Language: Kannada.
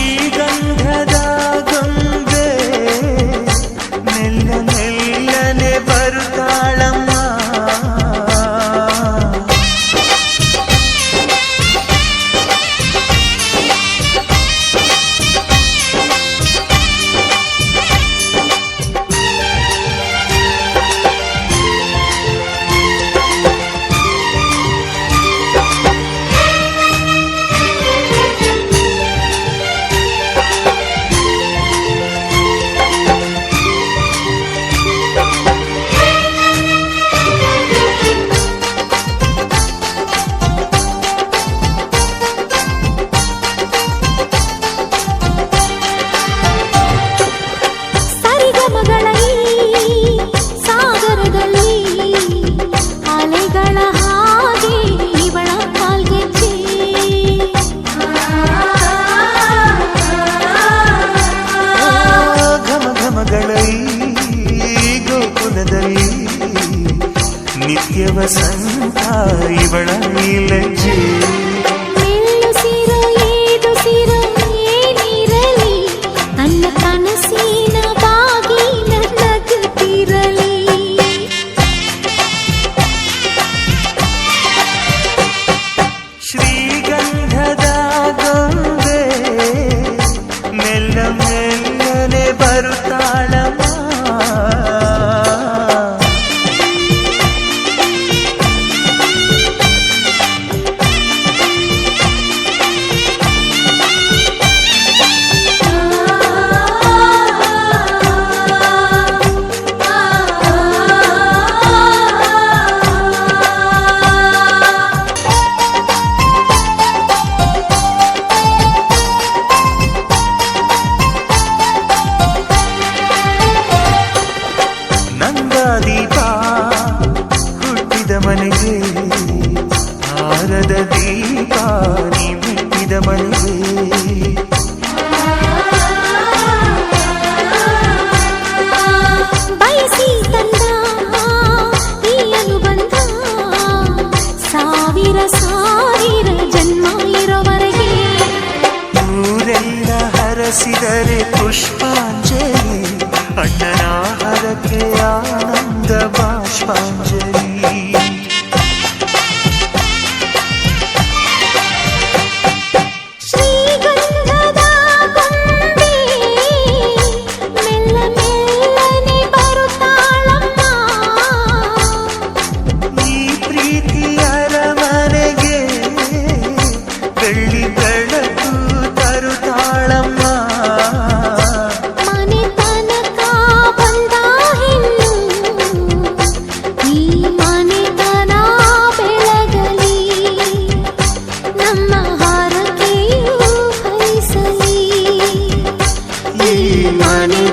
ಶ್ರೀಗಂಧದ ಗೊಂಬೆ ಮೆಲ್ಲ ಮೆಲ್ಲನೆ ಬರುತ್ತಾಳಮ್ಮ. ನಿತ್ಯ ವಸಂತ ಇವಳ ಲಜ್ಜೆ. ಮೆಲ್ಲುಸಿರೋ ಏದುಸಿರೋ ಏನಿರಲಿ ನನ್ನ ಕನಸಿನ ಬಾಗಿಲ ನಗುತ್ತಿರಲಿ. ಶ್ರೀಗಂಧದ ಗೊಂಬೆ ಮೆಲ್ಲ ಮೆಲ್ಲನೆ ಬರುತ್ತಾಳಮ್ಮ. ದೀಪ ಹುಟ್ಟಿದ ಮನೆಗೆ ಹಾರದ ದೀಪ ನೀ ಮೆಟ್ಟಿದ ಮನೆಗೆ. ಬಯಸಿ ತಂದ ಈ ಅನುಬಂಧ ಸಾವಿರ ಸಾವಿರ ಜನ್ಮ ಇರೋವರೆಗೆ. ಊರೆಲ್ಲ ಹರಸಿದರೆ ಪುಷ್ಪಾಂಜಲಿ ಅಣ್ಣನ ಹರಕೆ ಆನಂದ ಬಾಷ್ಪಾಂಜಲಿ. ಶ್ರೀಗಂಧದ ಗೊಂಬೆ ಮೆಲ್ಲ ಮೆಲ್ಲನೆ ಬರುತ್ತಾಳಮ್ಮ. ಈ ಪ್ರೀತಿಯ ಅರಮನೆಗೆ ಬೆಳ್ಳಿ ಬೆಳಕು ತರುತ್ತಾಳಮ್ಮ. ಮನೆ